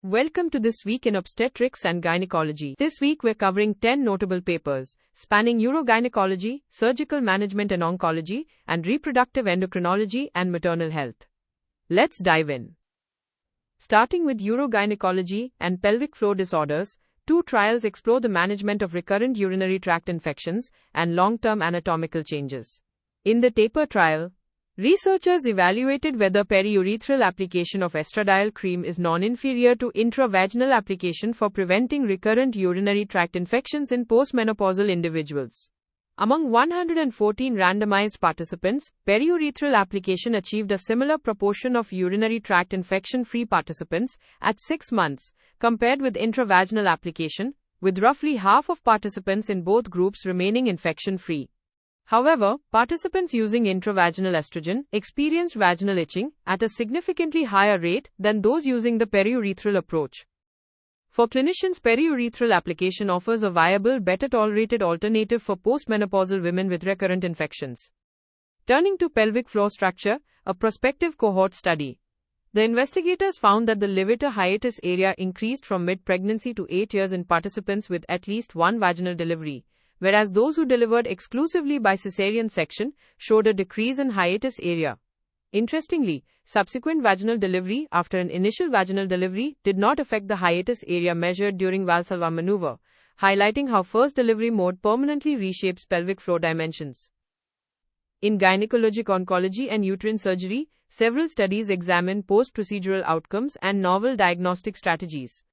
Welcome to This Week in Obstetrics and Gynecology. This week we're covering 10 notable papers spanning urogynecology, surgical management and oncology, and reproductive endocrinology and maternal health. Let's dive in. Starting with urogynecology and pelvic floor disorders, 2 trials explore the management of recurrent urinary tract infections and long-term anatomical changes. In the TAPER trial, researchers evaluated whether periurethral application of estradiol cream is non-inferior to intravaginal application for preventing recurrent urinary tract infections in postmenopausal individuals. Among 114 randomized participants, periurethral application achieved a similar proportion of urinary tract infection-free participants at 6 months, compared with intravaginal application, with roughly half of participants in both groups remaining infection-free. However, participants using intravaginal estrogen experienced vaginal itching at a significantly higher rate than those using the periurethral approach. For clinicians, periurethral application offers a viable, better-tolerated alternative for postmenopausal women with recurrent infections. Turning to pelvic floor structure, a prospective cohort study. The investigators found that the levator hiatus area increased from mid-pregnancy to 8 years in participants with at least one vaginal delivery, whereas those who delivered exclusively by cesarean section showed a decrease in hiatus area. Interestingly, subsequent vaginal delivery after an initial vaginal delivery did not affect the hiatus area measured during Valsalva maneuver, highlighting how first delivery mode permanently reshapes pelvic floor dimensions. In gynecologic oncology and uterine surgery, several studies examine post-procedural outcomes and novel diagnostic strategies.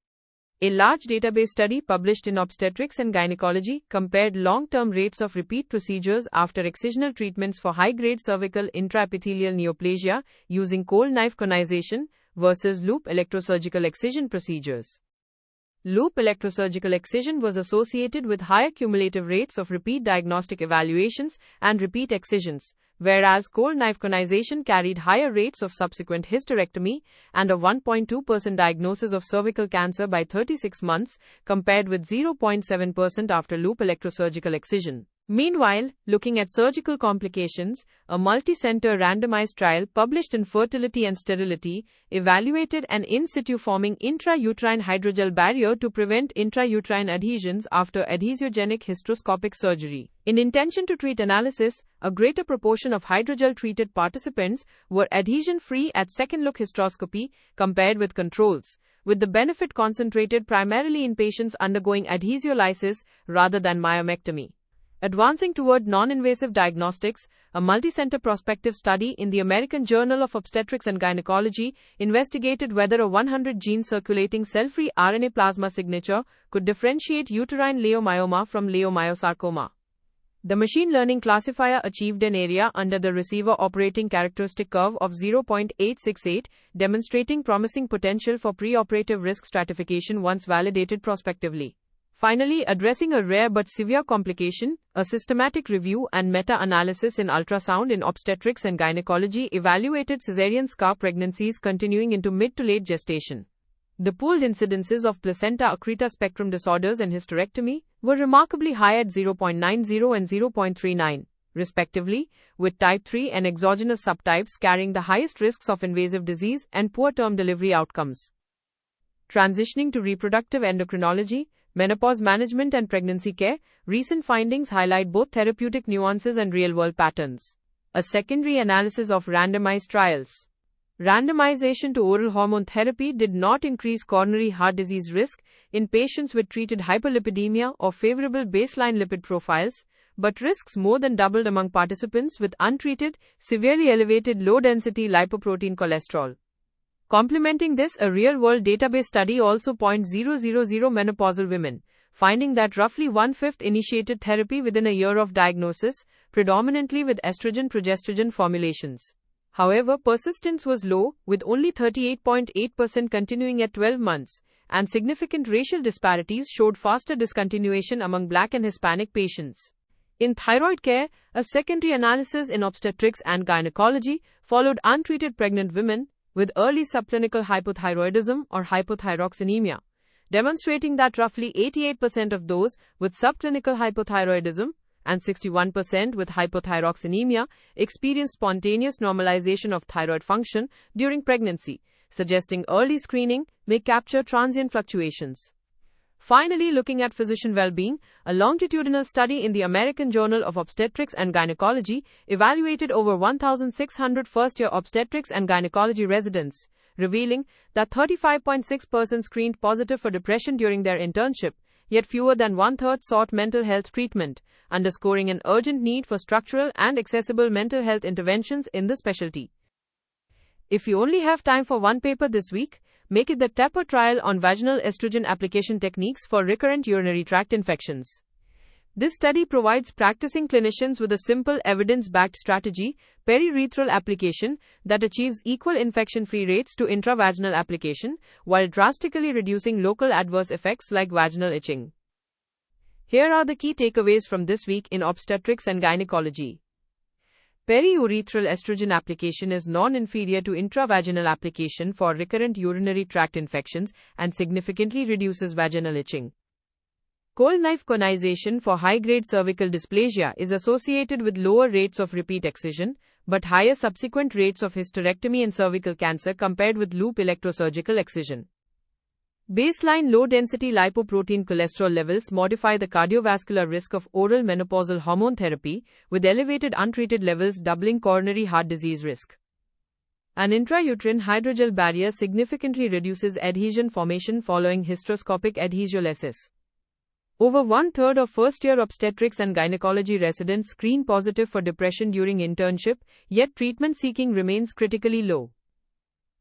A large database study published in Obstetrics and Gynecology compared long-term rates of repeat procedures after excisional treatments for high-grade cervical intraepithelial neoplasia using cold knife conization versus loop electrosurgical excision procedures. Loop electrosurgical excision was associated with higher cumulative rates of repeat diagnostic evaluations and repeat excisions, whereas cold knife conization carried higher rates of subsequent hysterectomy and a 1.2% diagnosis of cervical cancer by 36 months, compared with 0.7% after loop electrosurgical excision. Meanwhile, looking at surgical complications, a multi-center randomized trial published in Fertility and Sterility evaluated an in situ forming intrauterine hydrogel barrier to prevent intrauterine adhesions after adhesiogenic hysteroscopic surgery. In intention to treat analysis, a greater proportion of hydrogel-treated participants were adhesion-free at second-look hysteroscopy compared with controls, with the benefit concentrated primarily in patients undergoing adhesiolysis rather than myomectomy. Advancing toward non-invasive diagnostics, a multi-center prospective study in the American Journal of Obstetrics and Gynecology investigated whether a 100-gene circulating cell-free RNA plasma signature could differentiate uterine leiomyoma from leiomyosarcoma. The machine learning classifier achieved an area under the receiver operating characteristic curve of 0.868, demonstrating promising potential for preoperative risk stratification once validated prospectively. Finally, addressing a rare but severe complication, a systematic review and meta-analysis in ultrasound in obstetrics and gynecology evaluated cesarean scar pregnancies continuing into mid to late gestation. The pooled incidences of placenta accreta spectrum disorders and hysterectomy were remarkably high at 0.90 and 0.39, respectively, with type 3 and exogenous subtypes carrying the highest risks of invasive disease and poor term delivery outcomes. Transitioning to reproductive endocrinology, menopause management and pregnancy care, recent findings highlight both therapeutic nuances and real-world patterns. A secondary analysis of randomized trials. Randomization to oral hormone therapy did not increase coronary heart disease risk in patients with treated hyperlipidemia or favorable baseline lipid profiles, but risks more than doubled among participants with untreated, severely elevated low-density lipoprotein cholesterol. Complementing this, a real-world database study also 0.000 menopausal women, finding that roughly 1/5 initiated therapy within a year of diagnosis, predominantly with estrogen-progesterone formulations. However, persistence was low, with only 38.8% continuing at 12 months, and significant racial disparities showed faster discontinuation among Black and Hispanic patients. In thyroid care, a secondary analysis in obstetrics and gynecology followed untreated pregnant women with early subclinical hypothyroidism or hypothyroxanemia, demonstrating that roughly 88% of those with subclinical hypothyroidism and 61% with hypothyroxanemia experienced spontaneous normalization of thyroid function during pregnancy, suggesting early screening may capture transient fluctuations. Finally, looking at physician well-being, a longitudinal study in the American Journal of Obstetrics and Gynecology evaluated over 1,600 first-year obstetrics and gynecology residents, revealing that 35.6% screened positive for depression during their internship, yet fewer than one-third sought mental health treatment, underscoring an urgent need for structural and accessible mental health interventions in the specialty. If you only have time for one paper this week, make it the TAPER trial on vaginal estrogen application techniques for recurrent urinary tract infections. This study provides practicing clinicians with a simple evidence-backed strategy, periurethral application, that achieves equal infection-free rates to intravaginal application, while drastically reducing local adverse effects like vaginal itching. Here are the key takeaways from this week in obstetrics and gynecology. Periurethral estrogen application is non-inferior to intravaginal application for recurrent urinary tract infections and significantly reduces vaginal itching. Cold knife conization for high-grade cervical dysplasia is associated with lower rates of repeat excision, but higher subsequent rates of hysterectomy and cervical cancer compared with loop electrosurgical excision. Baseline low-density lipoprotein cholesterol levels modify the cardiovascular risk of oral menopausal hormone therapy, with elevated untreated levels doubling coronary heart disease risk. An intrauterine hydrogel barrier significantly reduces adhesion formation following hysteroscopic adhesiolysis. Over one-third of first-year obstetrics and gynecology residents screen positive for depression during internship, yet treatment seeking remains critically low.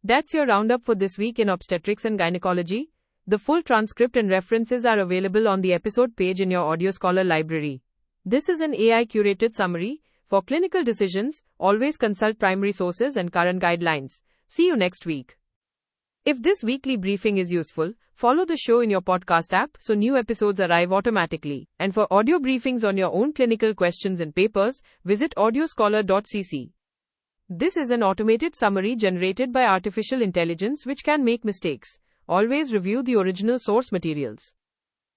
That's your roundup for this week in obstetrics and gynecology. The full transcript and references are available on the episode page in your Audio Scholar library. This is an AI-curated summary. For clinical decisions, always consult primary sources and current guidelines. See you next week. If this weekly briefing is useful, follow the show in your podcast app so new episodes arrive automatically. And for audio briefings on your own clinical questions and papers, visit audioscholar.cc. This is an automated summary generated by artificial intelligence which can make mistakes. Always review the original source materials.